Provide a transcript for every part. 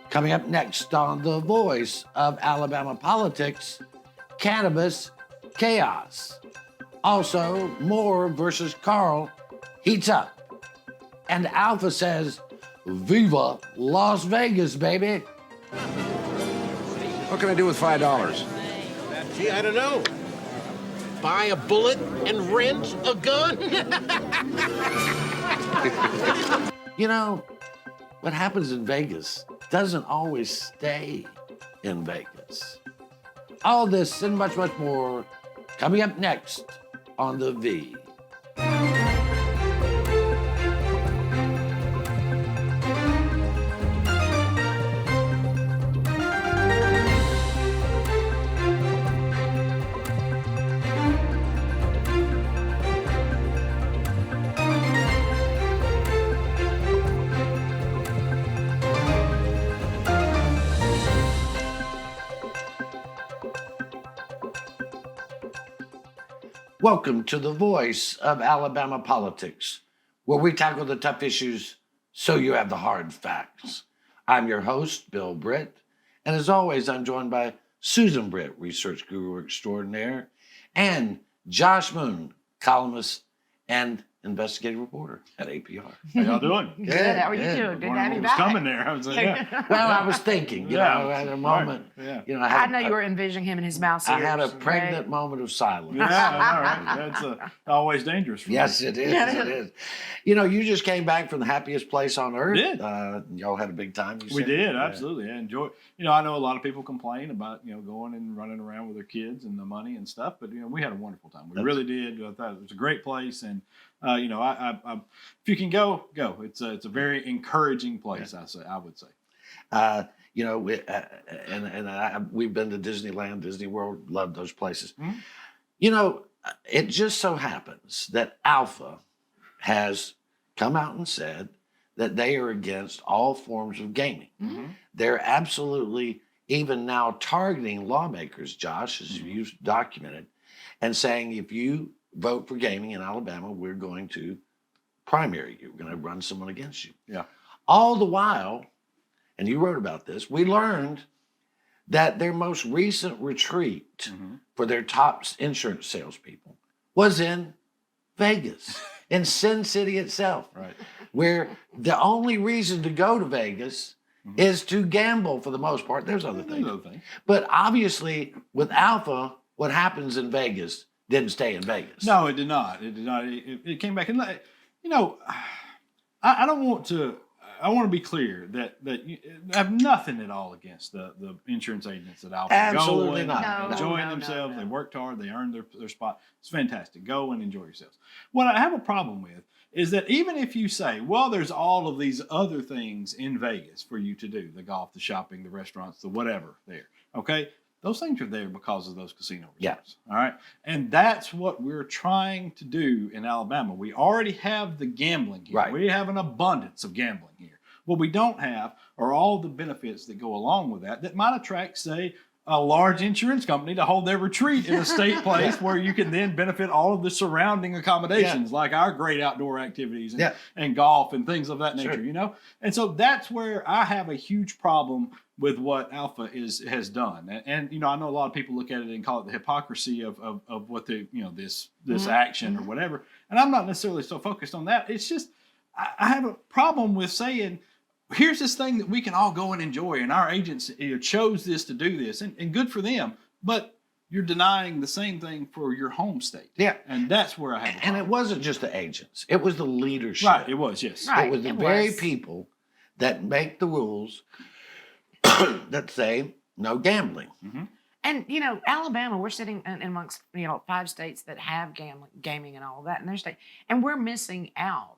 Coming up next on The Voice of Alabama Politics, cannabis chaos. Also, Moore versus Carl heats up. And ALFA says, Viva Las Vegas, baby. What can I do with $5? Gee, I don't know. Buy a bullet and rent a gun? You know, what happens in Vegas doesn't always stay in Vegas. All this and much, much more coming up next on The V. Welcome to The Voice of Alabama Politics, where we tackle the tough issues so you have the hard facts. I'm your host, Bill Britt, and as always, I'm joined by Susan Britt, research guru extraordinaire, and Josh Moon, columnist and investigative reporter at APR. How y'all doing? Good. How are you doing? Good to have you back. Coming there. I was like, yeah. Well, I was thinking, at a moment, Yeah. I know you were envisioning him in his mouse ears. I had a pregnant moment of silence. Yeah, all right. That's always dangerous for me. Yes, it is. It is. You just came back from the happiest place on earth. Did. Y'all had a big time. We did, absolutely. I enjoy. I know a lot of people complain about going and running around with their kids and the money and stuff, but we had a wonderful time. We really did. I thought it was a great place, and I if you can go. It's a very encouraging place. Yeah. I would say. We've been to Disneyland, Disney World, loved those places. Mm-hmm. It just so happens that ALFA has come out and said that they are against all forms of gaming. Mm-hmm. They're absolutely even now targeting lawmakers, Josh, as you've documented, and saying if you vote for gaming in Alabama, we're going to primary you. We're going to run someone against you. Yeah. All the while, and you wrote about this, we learned that their most recent retreat for their top insurance salespeople was in Vegas, in Sin City itself, right, where the only reason to go to Vegas is to gamble for the most part. There's other things. But obviously, with ALFA, what happens in Vegas didn't stay in Vegas. No, it did not. It did not. It came back. And, I don't want to... I want to be clear that I have nothing at all against the insurance agents at ALFA. Absolutely go and not. enjoying themselves. They worked hard. They earned their spot. It's fantastic. Go and enjoy yourselves. What I have a problem with is that even if you say, well, there's all of these other things in Vegas for you to do, the golf, the shopping, the restaurants, the whatever there, okay? Those things are there because of those casino resorts. Yeah. All right. And that's what we're trying to do in Alabama. We already have the gambling here. Right. We have an abundance of gambling here. What we don't have are all the benefits that go along with that might attract, say, a large insurance company to hold their retreat in a state place where you can then benefit all of the surrounding accommodations, like our great outdoor activities and golf and things of that nature, And so that's where I have a huge problem with what ALFA has done. And I know a lot of people look at it and call it the hypocrisy of what this action or whatever. And I'm not necessarily so focused on that. It's just I have a problem with saying, here's this thing that we can all go and enjoy, and our agents chose this to do this, and good for them. But you're denying the same thing for your home state. Yeah. And that's where I have a problem. And it wasn't just the agents. It was the leadership. Right, it was, yes. Right, it was the very people that make the rules that say no gambling. Mm-hmm. And, Alabama, we're sitting amongst, 5 states that have gaming and all of that in their state. And we're missing out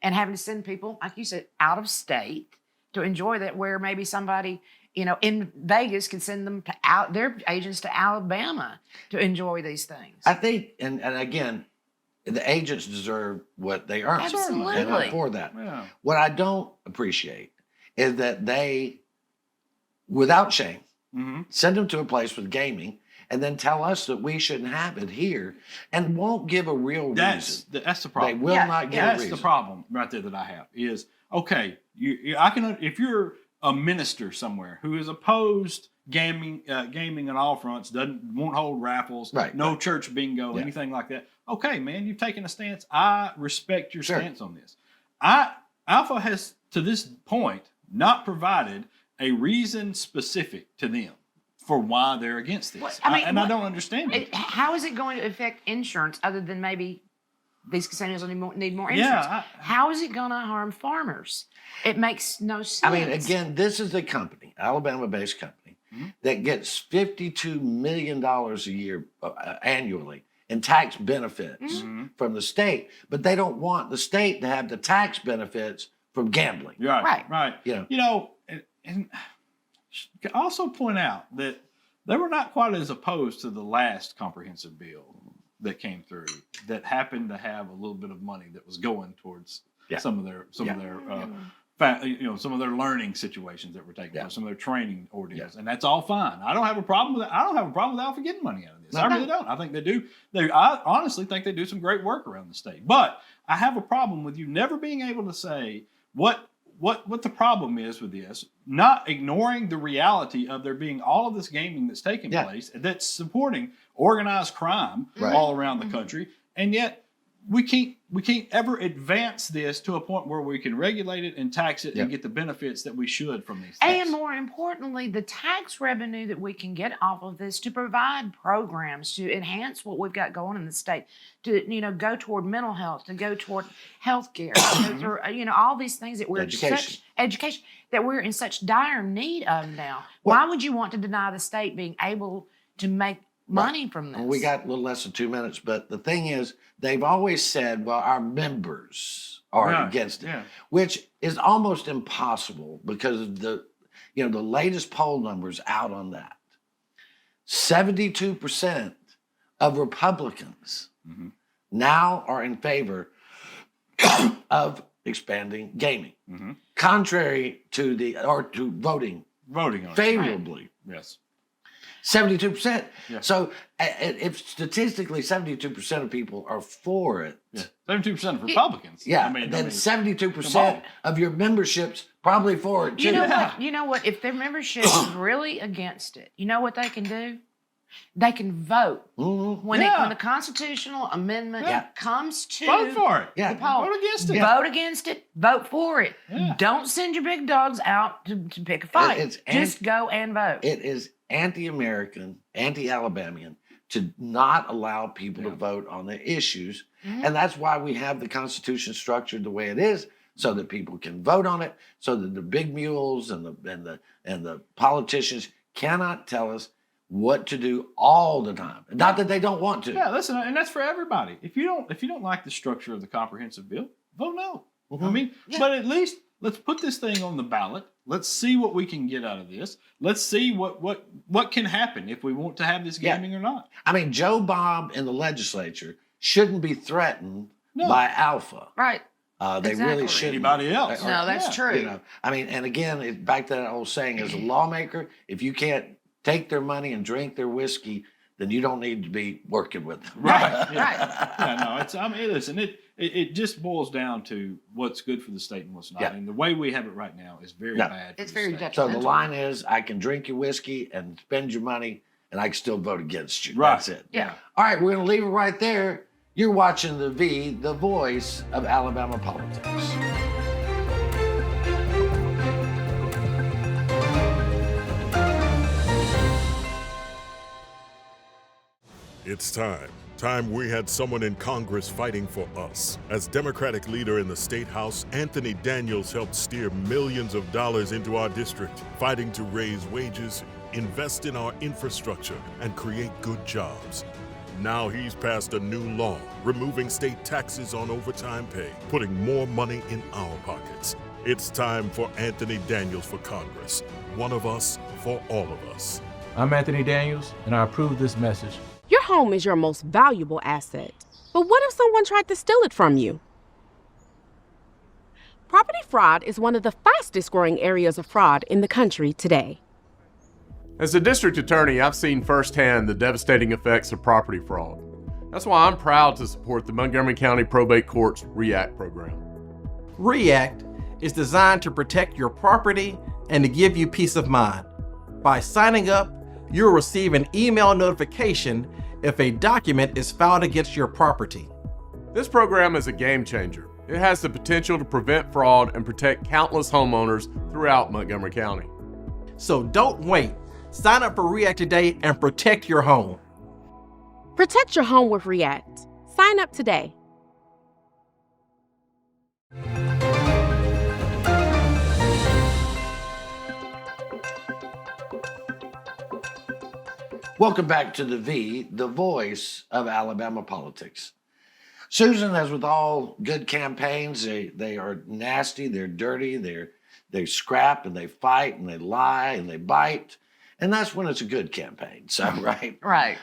and having to send people, like you said, out of state to enjoy that, where maybe somebody, in Vegas can send them to their agents to Alabama to enjoy these things. I think, and again, the agents deserve what they earn. Absolutely. And I'm for that. Yeah. What I don't appreciate is that they, without shame, send them to a place with gaming and then tell us that we shouldn't have it here and won't give a real reason. That's the problem. They will not give a reason. That's the problem right there that I have is, okay, I can, if you're a minister somewhere who is opposed gaming on all fronts, won't hold raffles, no church bingo, anything like that. Okay, man, you've taken a stance. I respect your stance on this. ALFA has, to this point, not provided a reason specific to them for why they're against this. I don't understand it. How is it going to affect insurance other than maybe these casinos need more insurance? How is it going to harm farmers? It makes no sense. I mean, again, this is a company, Alabama-based company, that gets $52 million a year annually in tax benefits from the state, but they don't want the state to have the tax benefits from gambling. Right. And also point out that they were not quite as opposed to the last comprehensive bill that came through that happened to have a little bit of money that was going towards some of their learning situations that were taking place, some of their training ordeals, and that's all fine. I don't have a problem with that. I don't have a problem with ALFA getting money out of this. I really don't. I think they do. I honestly think they do some great work around the state. But I have a problem with you never being able to say what the problem is with this, not ignoring the reality of there being all of this gaming that's taking place that's supporting organized crime all around the country, and yet we can't ever advance this to a point where we can regulate it and tax it and get the benefits that we should from these things. And more importantly, the tax revenue that we can get off of this to provide programs to enhance what we've got going in the state, to go toward mental health, to go toward health care, all these things that we're education that we're in such dire need of now. Why would you want to deny the state being able to make money from this? We got a little less than 2 minutes, but the thing is, they've always said, well, our members are against it, which is almost impossible because of the latest poll numbers out on that. 72% of Republicans now are in favor of expanding gaming, contrary to to voting on it. favorably. Yes. 72%. Yeah. So if statistically 72% of people are for it. 72% of Republicans. Then 72% of your membership's probably for it too. You know what? If their membership is really against it, you know what they can do? They can vote. When the constitutional amendment comes to vote for it. The poll, vote against it. Vote against it. Vote for it. Don't send your big dogs out to pick a fight. Just go and vote. It is anti-American, anti-Alabamian to not allow people to vote on the issues. And that's why we have the Constitution structured the way it is, so that people can vote on it, so that the big mules and the politicians cannot tell us what to do all the time. Not that they don't want to. Yeah, listen, and that's for everybody. If you don't like the structure of the comprehensive bill, vote no. I mean, but at least let's put this thing on the ballot. Let's see what we can get out of this. Let's see what can happen if we want to have this gaming or not. I mean, Joe Bob in the legislature shouldn't be threatened by ALFA. Right. They really shouldn't. Anybody else. No, that's true. I mean, and again, back to that old saying, as a lawmaker, if you can't take their money and drink their whiskey, then you don't need to be working with them. Right. Listen, it just boils down to what's good for the state and what's not. And the way we have it right now is very bad. It's very So detrimental. the line is, I can drink your whiskey and spend your money, and I can still vote against you. Right. That's it. Yeah. All right, we're going to leave it right there. You're watching the voice of Alabama politics. It's time. Time we had someone in Congress fighting for us. As Democratic leader in the State House, Anthony Daniels helped steer millions of dollars into our district, fighting to raise wages, invest in our infrastructure, and create good jobs. Now he's passed a new law, removing state taxes on overtime pay, putting more money in our pockets. It's time for Anthony Daniels for Congress. One of us for all of us. I'm Anthony Daniels, and I approve this message. Your home is your most valuable asset. But what if someone tried to steal it from you? Property fraud is one of the fastest growing areas of fraud in the country today. As a district attorney, I've seen firsthand the devastating effects of property fraud. That's why I'm proud to support the Montgomery County Probate Court's REACT program. REACT is designed to protect your property and to give you peace of mind. By signing up, you'll receive an email notification if a document is filed against your property. This program is a game changer. It has the potential to prevent fraud and protect countless homeowners throughout Montgomery County. So don't wait. Sign up for REACT today and protect your home. Protect your home with REACT. Sign up today. Welcome back to the voice of Alabama politics. Susan, as with all good campaigns, they are nasty, they're dirty, they scrap and they fight and they lie and they bite. And that's when it's a good campaign. So, right? Right.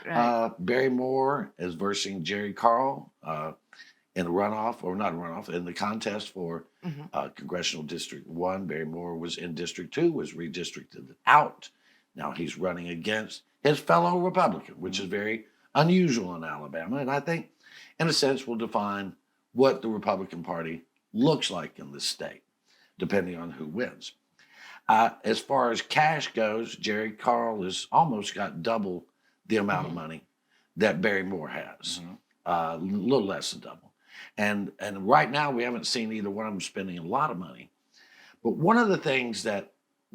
Barry Moore is versing Jerry Carl in a runoff, or not a runoff, in the contest for Congressional District 1. Barry Moore was in District 2, was redistricted out. Now he's running against his fellow Republican, which is very unusual in Alabama. And I think, in a sense, will define what the Republican Party looks like in this state, depending on who wins. As far as cash goes, Jerry Carl has almost got double the amount of money that Barry Moore has, a little less than double. And right now, we haven't seen either one of them spending a lot of money. But one of the things that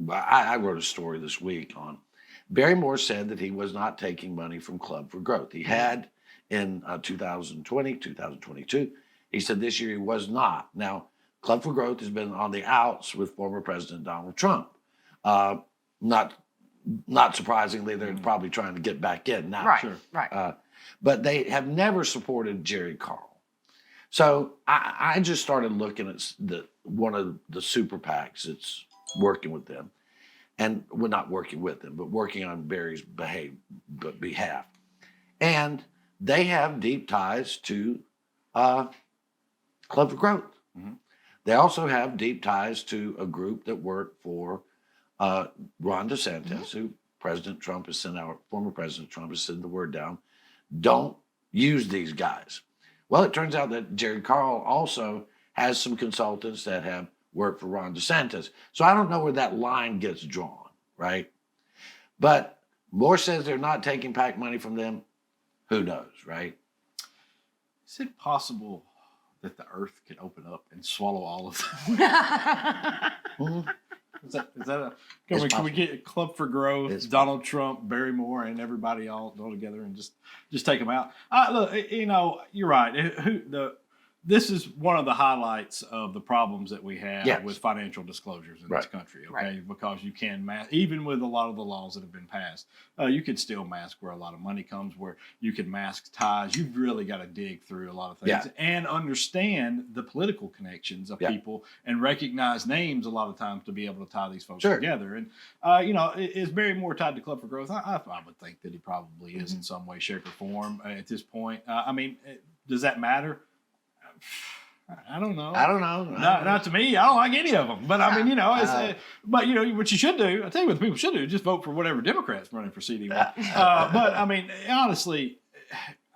I wrote a story this week on, Barry Moore said that he was not taking money from Club for Growth. He had in 2020, 2022. He said this year he was not. Now, Club for Growth has been on the outs with former President Donald Trump. Not surprisingly, they're probably trying to get back in now. Right, right. But they have never supported Jerry Carl. So I just started looking at one of the super PACs that's working with them. And we're not working with them, but working on Barry's behalf. And they have deep ties to Club for Growth. They also have deep ties to a group that worked for Ron DeSantis, who President Trump has sent out, former President Trump has sent the word down, don't use these guys. Well, it turns out that Jerry Carl also has some consultants that have worked for Ron DeSantis. So I don't know where that line gets drawn, right? But Moore says they're not taking PAC money from them. Who knows, right? Is it possible that the earth can open up and swallow all of them? Is that can we get Club for Growth, Donald Trump, Barry Moore, and everybody all together and just take them out? Look, you're right. This is one of the highlights of the problems that we have with financial disclosures in this country, okay? Right. Because you can mask, even with a lot of the laws that have been passed, you could still mask where a lot of money comes, where you can mask ties. You've really got to dig through a lot of things and understand the political connections of people and recognize names a lot of times to be able to tie these folks together. And, is Barry Moore tied to Club for Growth? I would think that he probably is in some way, shape, or form at this point. Does that matter? I don't know. Not to me. I don't like any of them. But but what you should do, I tell you what the people should do, just vote for whatever Democrats running for CD. But honestly,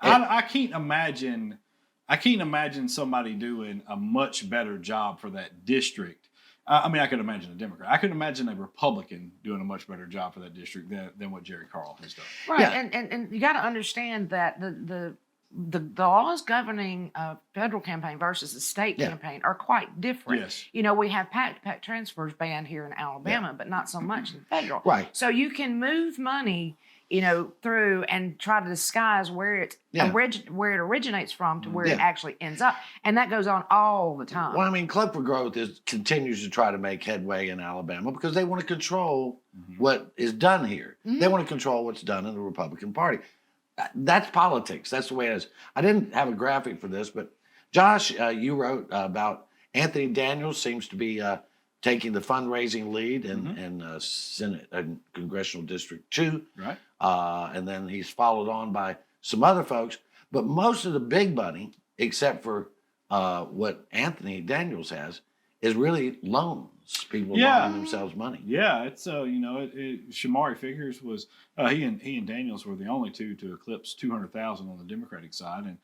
I can't imagine somebody doing a much better job for that district. I could imagine a Democrat. I could imagine a Republican doing a much better job for that district than what Jerry Carl has done. Right, and you got to understand that the laws governing a federal campaign versus a state campaign are quite different. Yes. We have PAC transfers banned here in Alabama, but not so much in federal. Right. So you can move money, through and try to disguise where it originates from to where it actually ends up, and that goes on all the time. Well, Club for Growth continues to try to make headway in Alabama because they want to control what is done here. They want to control what's done in the Republican Party. That's politics. That's the way it is. I didn't have a graphic for this, but Josh, you wrote about Anthony Daniels seems to be taking the fundraising lead in Senate and Congressional District 2. Right. And then he's followed on by some other folks. But most of the big money, except for what Anthony Daniels has, is really loans. People loaning themselves money. Yeah, it's Shamari Figures was he and Daniels were the only two to eclipse 200,000 on the Democratic side, and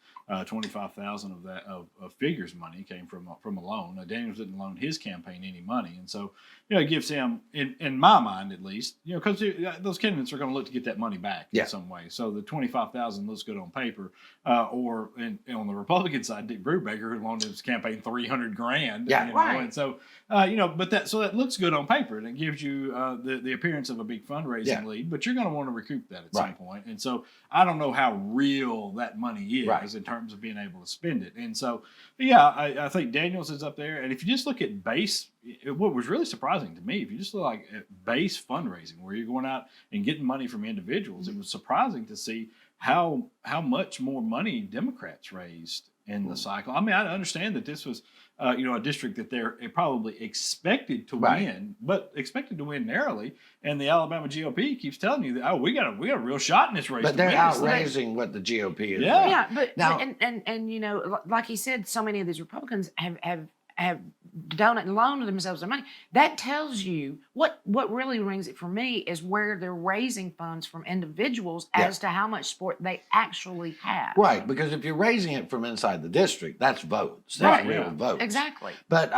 25,000 of that of Figures money came from a loan. Daniels didn't loan his campaign any money, and so it gives him, in my mind at least, because those candidates are going to look to get that money back in some way. So the $25,000 looks good on paper, or on the Republican side, Dick Brubaker, who loaned his campaign $300,000. Yeah, right. And so but that looks good on paper, and it gives you the appearance of a big fundraising lead. But you're going to want to recoup that at some point. And so I don't know how real that money is in terms of being able to spend it. And so I think Daniels is up there. And if you just look at base, what was really surprising to me, if you just look like at base fundraising, where you're going out and getting money from individuals, it was surprising to see how much more money Democrats raised in the cycle. I mean, I understand that this was a district that they're probably expected to win, but expected to win narrowly. And the Alabama GOP keeps telling you that we got a real shot in this race. But they're outraising what the GOP is. Yeah, but now, like he said, so many of these Republicans have donated and loaned themselves their money. That tells you what really rings it for me is where they're raising funds from individuals as to how much support they actually have. Right, because if you're raising it from inside the district, that's votes. That's real votes. Exactly. But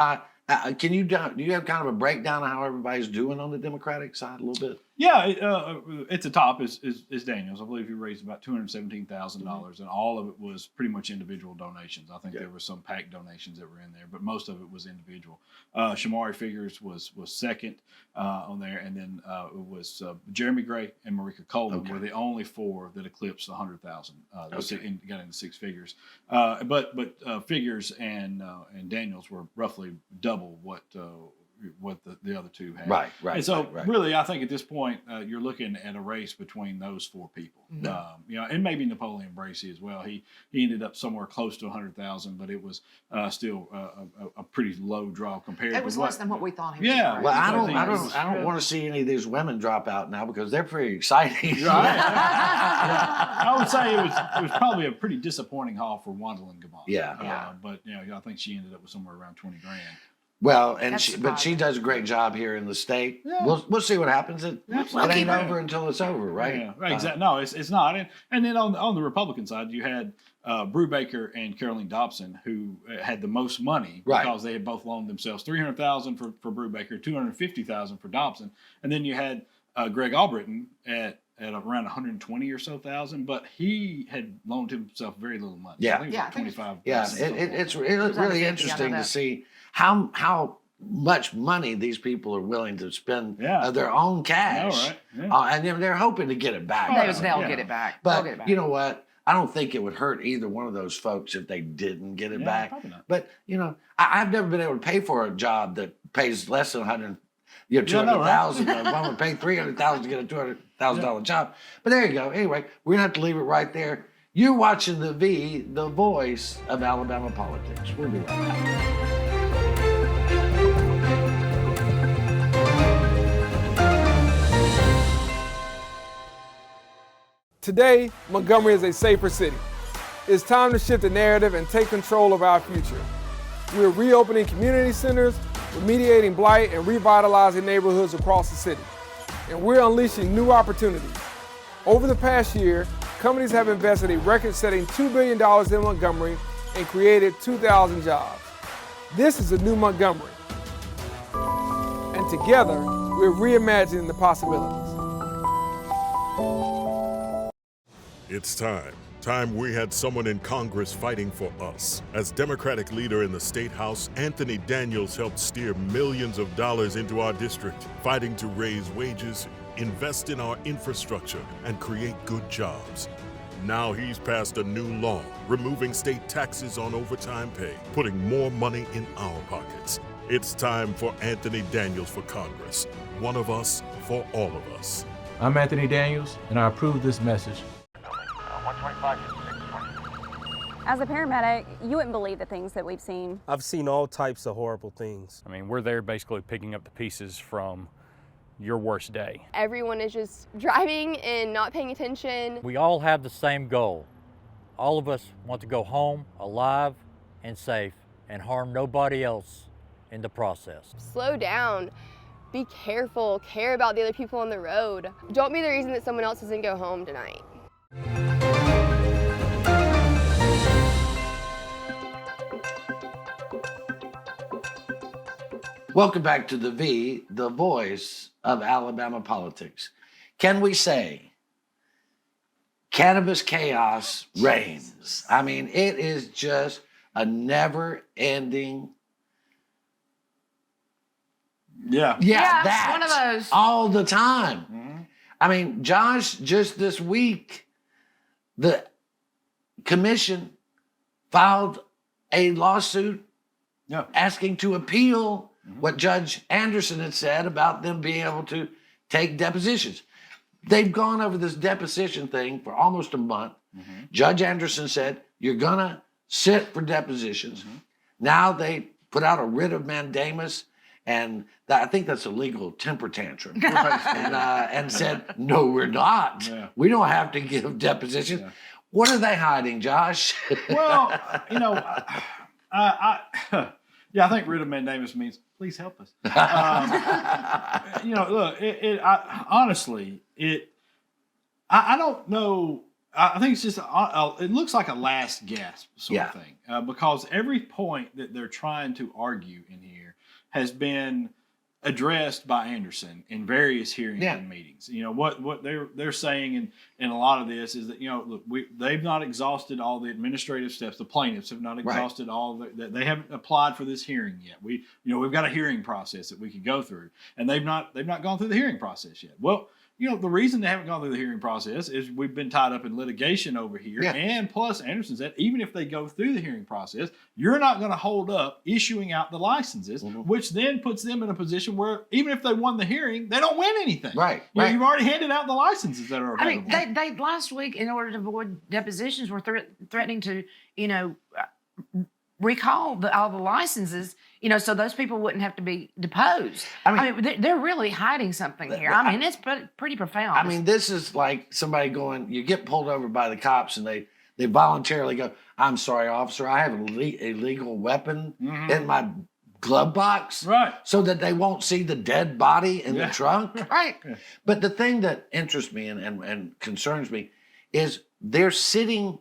do you have kind of a breakdown of how everybody's doing on the Democratic side a little bit? Yeah, at the top is Daniels. I believe he raised about $217,000, and all of it was pretty much individual donations. I think there were some PAC donations that were in there, but most of it was individual. Shamari Figures was second on there, and then it was Jeremy Gray and Marika Coleman were the only four that eclipsed 100,000. Got into six figures, but Figures and Daniels were roughly double what the other two had. Right. And so really, I think at this point, you're looking at a race between those four people. And maybe Napoleon Bracey as well. He ended up somewhere close to 100,000, but it was still a pretty low draw compared. It was less than what we thought he was. Yeah. Well, I don't want to see any of these women drop out now because they're pretty exciting. Right. I would say it was probably a pretty disappointing haul for Wandlin Gabon. Yeah. But I think she ended up with somewhere around $20,000. Well, and she does a great job here in the state. Yeah. We'll see what happens. It ain't over until it's over, right? Yeah, right. Exactly. No, it's not. And then on the Republican side, you had Brubaker and Caroline Dobson, who had the most money because they had both loaned themselves $300,000 for Brubaker, $250,000 for Dobson, and then you had Greg Albritton at around 120 or so thousand, but he had loaned himself very little money. Yeah. I think it was like 25. Yeah, it's really interesting to see how much money these people are willing to spend of their own cash. And they're hoping to get it back. They'll get it back. But you know what? I don't think it would hurt either one of those folks if they didn't get it back. Probably not. But, I've never been able to pay for a job that pays less than $200,000. I'm going to pay $300,000 to get a $200,000 job. But there you go. Anyway, we're going to have to leave it right there. You're watching the voice of Alabama politics. We'll be right back. Today, Montgomery is a safer city. It's time to shift the narrative and take control of our future. We're reopening community centers, remediating blight, and revitalizing neighborhoods across the city. And we're unleashing new opportunities. Over the past year, companies have invested a record-setting $2 billion in Montgomery and created 2,000 jobs. This is a new Montgomery. And together, we're reimagining the possibilities. It's time we had someone in Congress fighting for us. As Democratic leader in the State House, Anthony Daniels helped steer millions of dollars into our district, fighting to raise wages, invest in our infrastructure, and create good jobs. Now he's passed a new law, removing state taxes on overtime pay, putting more money in our pockets. It's time for Anthony Daniels for Congress. One of us for all of us. I'm Anthony Daniels, and I approve this message. 125 to 620. As a paramedic, you wouldn't believe the things that we've seen. I've seen all types of horrible things. I mean, we're there basically picking up the pieces from your worst day. Everyone is just driving and not paying attention. We all have the same goal. All of us want to go home alive and safe and harm nobody else in the process. Slow down. Be careful. Care about the other people on the road. Don't be the reason that someone else doesn't go home tonight. Welcome back to the voice of Alabama politics. Can we say cannabis chaos reigns? I mean, it is just a never-ending. Yeah, that's one of those. All the time. I mean, Josh, just this week, the commission filed a lawsuit asking to appeal what Judge Anderson had said about them being able to take depositions. They've gone over this deposition thing for almost a month. Judge Anderson said, you're going to sit for depositions. Now they put out a writ of mandamus, and I think that's a legal temper tantrum. And said, no, we're not. We don't have to give depositions. What are they hiding, Josh? Well, you know, I think writ of mandamus means please help us. You know, look, honestly, I don't know. I think it's just, it looks like a last gasp sort of thing, because every point that they're trying to argue in here has been addressed by Anderson in various hearings and meetings. You know, what they're saying in a lot of this is that, you know, look, they've not exhausted all the administrative steps. The plaintiffs have not exhausted all that. They haven't applied for this hearing yet. We've got a hearing process that we could go through, and they've not gone through the hearing process yet. Well, you know, the reason they haven't gone through the hearing process is we've been tied up in litigation over here. And plus, Anderson said, even if they go through the hearing process, you're not going to hold up issuing out the licenses, which then puts them in a position where even if they won the hearing, they don't win anything. You know, you've already handed out the licenses that are available. I mean, they last week, in order to avoid depositions, were threatening to, you know, recall all the licenses, you know, so those people wouldn't have to be deposed. I mean they're really hiding something here. I mean, it's pretty profound. I mean, this is like somebody going, you get pulled over by the cops and they voluntarily go, I'm sorry, officer, I have a legal weapon in my glove box. So that they won't see the dead body in the trunk. But the thing that interests me and concerns me is they're sitting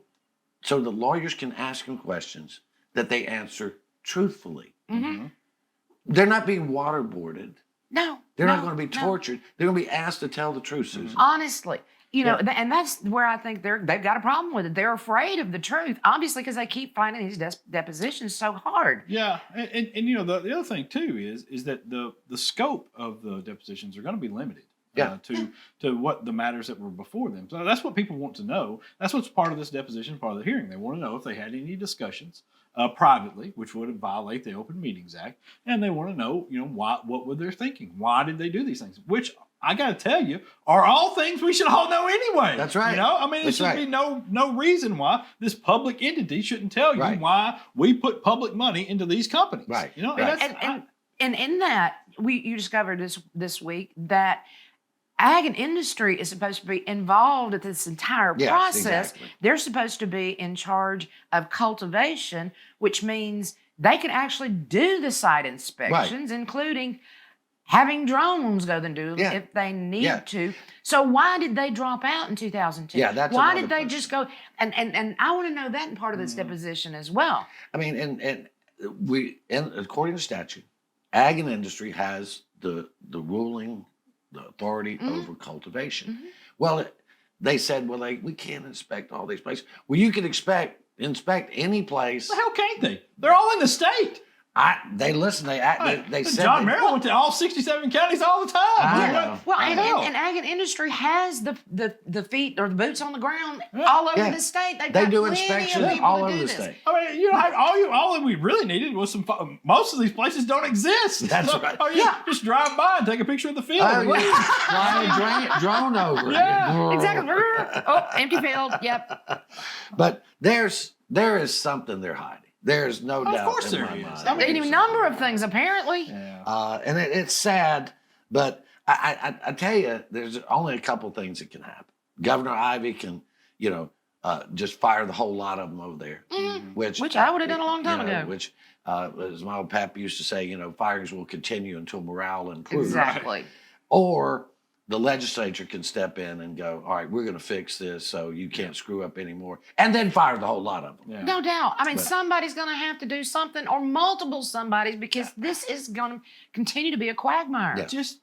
so the lawyers can ask them questions that they answer truthfully. They're not being waterboarded. No. They're not going to be tortured. They're going to be asked to tell the truth, Susan. Honestly. You know, and that's where I think they've got a problem with it. They're afraid of the truth, obviously, because they keep finding these depositions so hard. Yeah, and you know, the other thing too is that the scope of the depositions are going to be limited. To what the matters that were before them. So that's what people want to know. That's what's part of this deposition, part of the hearing. They want to know if they had any discussions privately, which would violate the Open Meetings Act, and they want to know, you know, what were they thinking? Why did they do these things? Which I got to tell you are all things we should all know anyway. That's right. You know, I mean, there should be no reason why this public entity shouldn't tell you why we put public money into these companies. You know, and in that you discovered this week that ag and industry is supposed to be involved in this entire process. They're supposed to be in charge of cultivation, which means they can actually do the site inspections, including having drones go and do them if they need to. So why did they drop out in 2002? Why did they just go? And I want to know that in part of this deposition as well. I mean, and according to statute, ag and industry has the ruling the authority over cultivation. Well, they said, well, we can't inspect all these places. Well, you can inspect any place. Well, how can't they? They're all in the state. They listen. They said John Merrill went to all 67 counties all the time. Well, and ag and industry has the feet or the boots on the ground all over the state. They do inspections all over the state. I mean, you know, all that we really needed was some. Most of these places don't exist. That's right. Just drive by and take a picture of the field. Fly a drone over. Exactly. Oh, empty field. Yep. But there is something they're hiding. There's no doubt. Of course there is. I mean, a number of things apparently. And it's sad, but I tell you, there's only a couple things that can happen. Governor Ivey can, you know, just fire the whole lot of them over there, which I would have done a long time ago. Which, as my old pap used to say, you know, firings will continue until morale improves. Exactly. Or the legislature can step in and go, all right, we're going to fix this so you can't screw up anymore, and then fire the whole lot of them. Yeah. No doubt. I mean, But- somebody's going to have to do something, or multiple somebodies, because this is going to continue to be a quagmire. Yeah. Just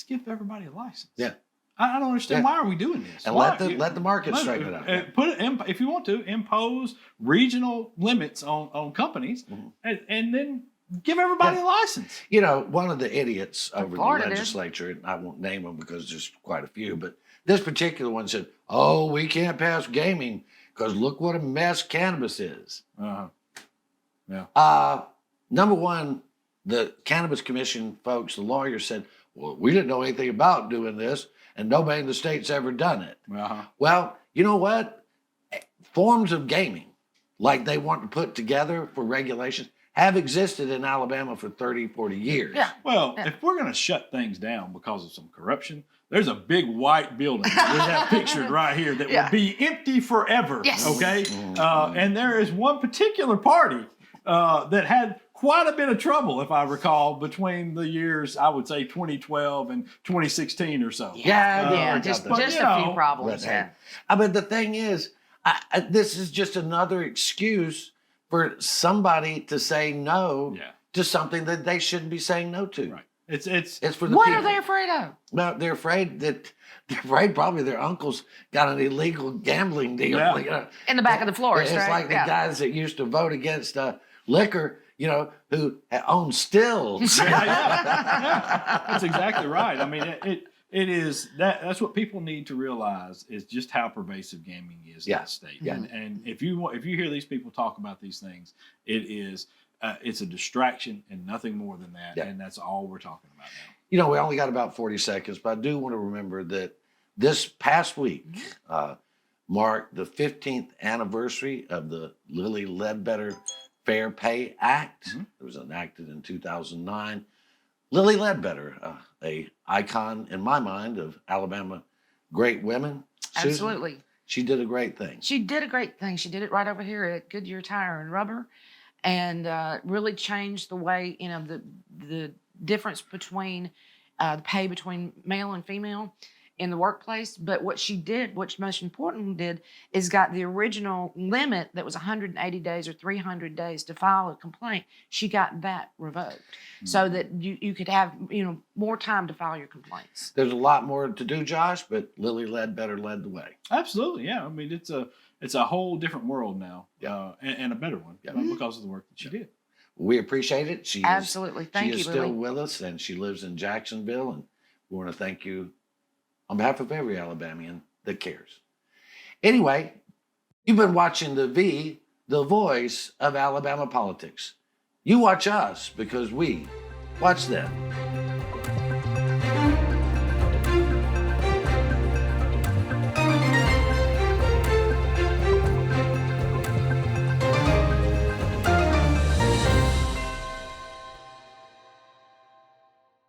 give everybody a license. Yeah. I don't understand, Yeah. why are we doing this? And Why? let the market straighten it out. Put it, if you want to, impose regional limits on companies, and then give everybody a license. You know, one of the idiots over Florida the did. legislature, and I won't name them because there's quite a few, but this particular one said, oh, we can't pass gaming because look what a mess cannabis is. Uh-huh. Yeah. Number one, the Cannabis Commission folks, the lawyers said, well, we didn't know anything about doing this, and nobody in the state's ever done it. Uh-huh. Well, you know what? Forms of gaming, like they want to put together for regulations, have existed in Alabama for 30, 40 years. Yeah. Well, if we're going to shut things down because of some corruption, there's a big white building we have pictured right here that will be empty forever. Yes. Okay. And there is one particular party that had quite a bit of trouble, if I recall, between the years, I would say 2012 and 2016 or so. Yeah, just but, a you few know, problems. But, Yeah. I mean, the thing is, this is just another excuse for somebody to say no to something that they shouldn't be saying no to. Right. It's for the What people. are they afraid of? Well, they're afraid probably their uncle's got an illegal gambling deal. Yeah. You know. In the back of the floors, It's right? like the Yeah. guys that used to vote against liquor, you know, who own stills. Yeah. That's exactly right. I mean, it is that's what people need to realize is just how pervasive gaming is in the state. Yeah. And if you hear these people talk about these things, it is it's a distraction and nothing more than that. Yeah. And that's all we're talking about now. You know, we only got about 40 seconds, but I do want to remember that this past week marked the 15th anniversary of the Lilly Ledbetter Fair Pay Act. It was enacted in 2009. Lilly Ledbetter, a icon in my mind of Alabama great women. Susan, Absolutely. she did a great thing. She did a great thing. She did it right over here at Goodyear Tire and Rubber, and really changed the way, you know, the difference between the pay between male and female in the workplace. But what she did, what's most important did, is got the original limit that was 180 days or 300 days to file a complaint. She got that revoked so that you could have, you know, more time to file your complaints. There's a lot more to do, Josh, but Lilly Ledbetter led the way. Absolutely, yeah. I mean, it's a whole different world now, and a better one because of the work that she did. We appreciate it. She Absolutely. Thank she you, is still Lily. with us, and she lives in Jacksonville, and we want to thank you on behalf of every Alabamian that cares. Anyway, you've been watching the voice of Alabama politics. You watch us because we watch them.